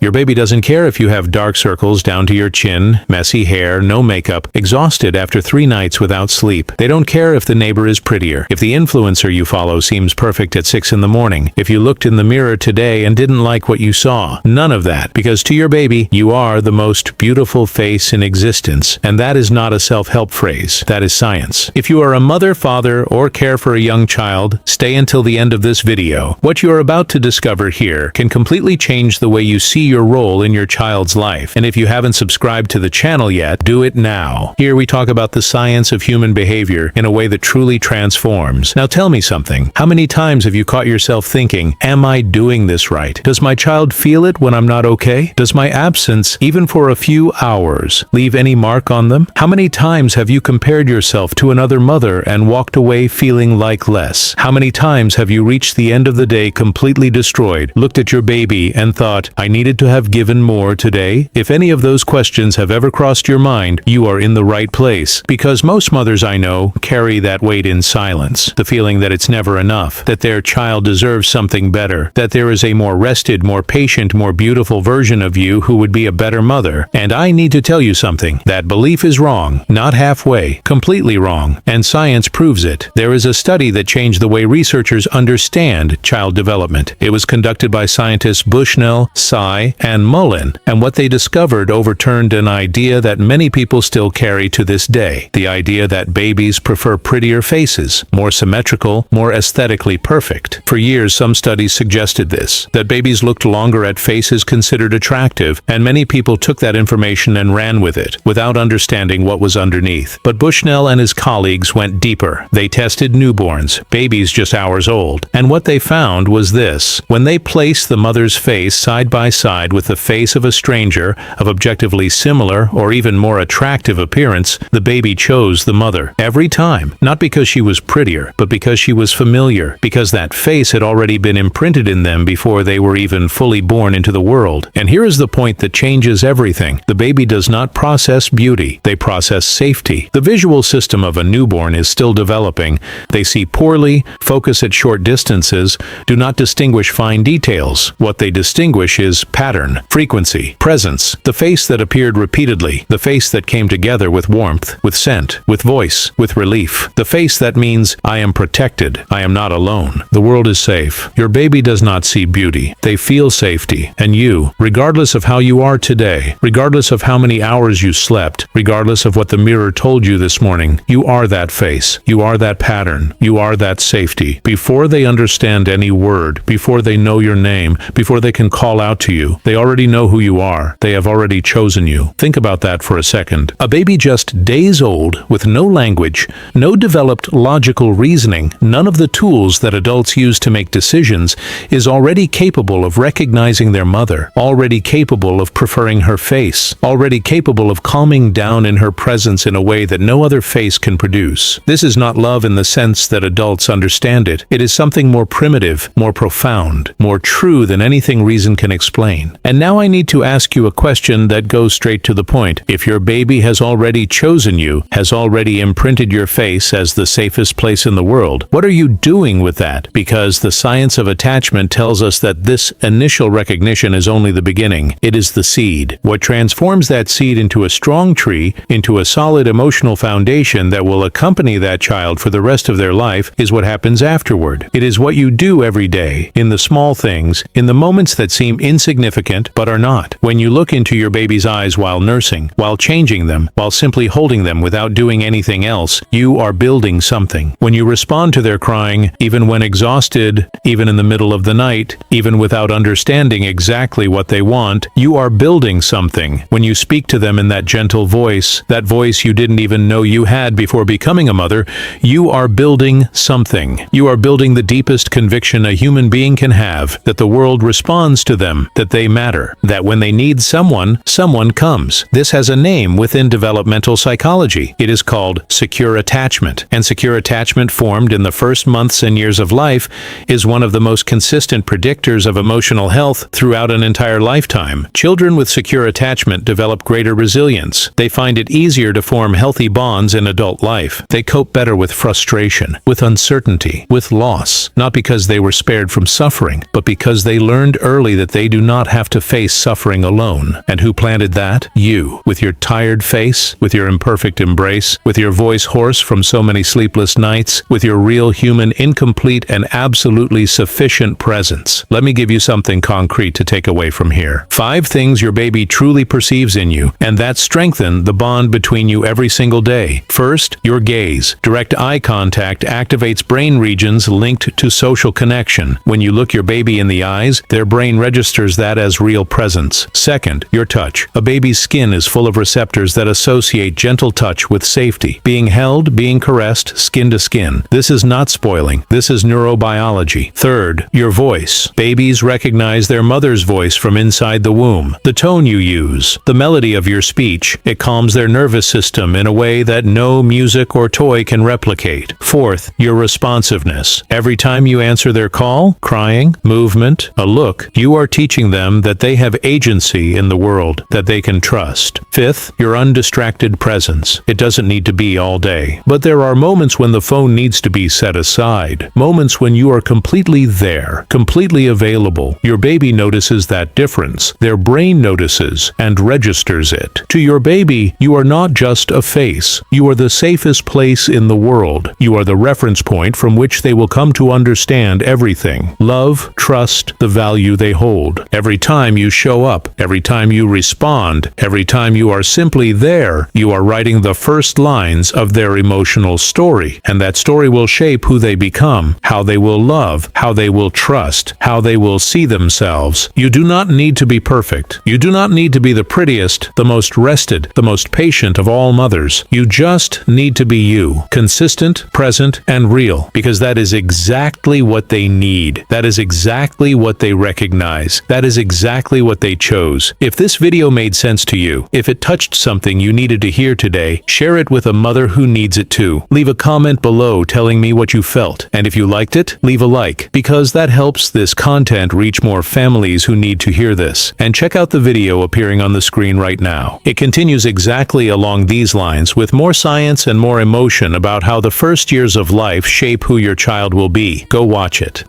Your baby doesn't care if you have dark circles down to your chin, messy hair, no makeup, exhausted after 3 nights without sleep. They don't care if the neighbor is prettier, if the influencer you follow seems perfect at 6 in the morning, if you looked in the mirror today and didn't like what you saw. None of that, because to your baby, you are the most beautiful face in existence, and that is not a self-help phrase. That is science. If you are a mother, father, or care for a young child, stay until the end of this video. What you are about to discover here can completely change the way you see your role in your child's life, and if you haven't subscribed to the channel yet, do it now. Here we talk about the science of human behavior in a way that truly transforms. Now tell me something. How many times have you caught yourself thinking, am I doing this right? Does my child feel it when I'm not okay? Does my absence, even for a few hours, leave any mark on them? How many times have you compared yourself to another mother and walked away feeling like less? How many times have you reached the end of the day completely destroyed, looked at your baby and thought, I needed to have given more today? If any of those questions have ever crossed your mind, you are in the right place, because most mothers I know carry that weight in silence, the feeling that it's never enough, that their child deserves something better, that there is a more rested, more patient, more beautiful version of you who would be a better mother. And I need to tell you something. That belief is wrong, not halfway, completely wrong, and science proves it. There is a study that changed the way researchers understand child development. It was conducted by scientists Bushnell, Tsai, and Mullen, and what they discovered overturned an idea that many people still carry to this day. The idea that babies prefer prettier faces, more symmetrical, more aesthetically perfect. For years, some studies suggested this, that babies looked longer at faces considered attractive, and many people took that information and ran with it, without understanding what was underneath. But Bushnell and his colleagues went deeper. They tested newborns, babies just hours old, and what they found was this. When they placed the mother's face side by side with the face of a stranger of objectively similar or even more attractive appearance, the baby chose the mother. Every time. Not because she was prettier, but because she was familiar, because that face had already been imprinted in them before they were even fully born into the world. And here is the point that changes everything. The baby does not process beauty. They process safety. The visual system of a newborn is still developing. They see poorly, focus at short distances, do not distinguish fine details. What they distinguish is pattern, frequency, presence, the face that appeared repeatedly, the face that came together with warmth, with scent, with voice, with relief, the face that means, I am protected, I am not alone, the world is safe. Your baby does not see beauty. They feel safety. And you, regardless of how you are today, regardless of how many hours you slept, regardless of what the mirror told you this morning, you are that face. You are that pattern. You are that safety. Before they understand any word, before they know your name, before they can call out to you, they already know who you are. They have already chosen you. Think about that for a second. A baby just days old, with no language, no developed logical reasoning, none of the tools that adults use to make decisions, is already capable of recognizing their mother, already capable of preferring her face, already capable of calming down in her presence in a way that no other face can produce. This is not love in the sense that adults understand it. It is something more primitive, more profound, more true than anything reason can explain. And now I need to ask you a question that goes straight to the point. If your baby has already chosen you, has already imprinted your face as the safest place in the world, what are you doing with that? Because the science of attachment tells us that this initial recognition is only the beginning. It is the seed. What transforms that seed into a strong tree, into a solid emotional foundation that will accompany that child for the rest of their life, is what happens afterward. It is what you do every day, in the small things, in the moments that seem insignificant but are not. When you look into your baby's eyes while nursing, while changing them, while simply holding them without doing anything else, you are building something. When you respond to their crying, even when exhausted, even in the middle of the night, even without understanding exactly what they want, you are building something. When you speak to them in that gentle voice, that voice you didn't even know you had before becoming a mother, you are building something. You are building the deepest conviction a human being can have, that the world responds to them, that they matter, that when they need someone, someone comes. This has a name within developmental psychology. It is called secure attachment, and secure attachment formed in the first months and years of life is one of the most consistent predictors of emotional health throughout an entire lifetime. Children with secure attachment develop greater resilience. They find it easier to form healthy bonds in adult life. They cope better with frustration, with uncertainty, with loss, not because they were spared from suffering, but because they learned early that they do not have to face suffering alone. And who planted that? You. With your tired face, with your imperfect embrace, with your voice hoarse from so many sleepless nights, with your real human, incomplete, and absolutely sufficient presence. Let me give you something concrete to take away from here. 5 things your baby truly perceives in you, and that strengthen the bond between you every single day. First, your gaze. Direct eye contact activates brain regions linked to social connection. When you look your baby in the eyes, their brain registers that as real presence. Second, your touch. A baby's skin is full of receptors that associate gentle touch with safety. Being held, being caressed, skin to skin. This is not spoiling. This is neurobiology. Third, your voice. Babies recognize their mother's voice from inside the womb. The tone you use, the melody of your speech, it calms their nervous system in a way that no music or toy can replicate. Fourth, your responsiveness. Every time you answer their call, crying, movement, a look, you are teaching them that they have agency in the world, that they can trust. Fifth, your undistracted presence. It doesn't need to be all day, but there are moments when the phone needs to be set aside. Moments when you are completely there, completely available. Your baby notices that difference. Their brain notices and registers it. To your baby, you are not just a face. You are the safest place in the world. You are the reference point from which they will come to understand everything. Love, trust, the value they hold. Every time you show up, every time you respond, every time you are simply there, you are writing the first lines of their emotional story. And that story will shape who they become, how they will love, how they will trust, how they will see themselves. You do not need to be perfect. You do not need to be the prettiest, the most rested, the most patient of all mothers. You just need to be you. Consistent, present, and real. Because that is exactly what they need. That is exactly what they recognize. That is exactly what they chose. If this video made sense to you, if it touched something you needed to hear today, share it with a mother who needs it too. Leave a comment below telling me what you felt. And if you liked it, leave a like, because that helps this content reach more families who need to hear this. And check out the video appearing on the screen right now. It continues exactly along these lines with more science and more emotion about how the first years of life shape who your child will be. Go watch it.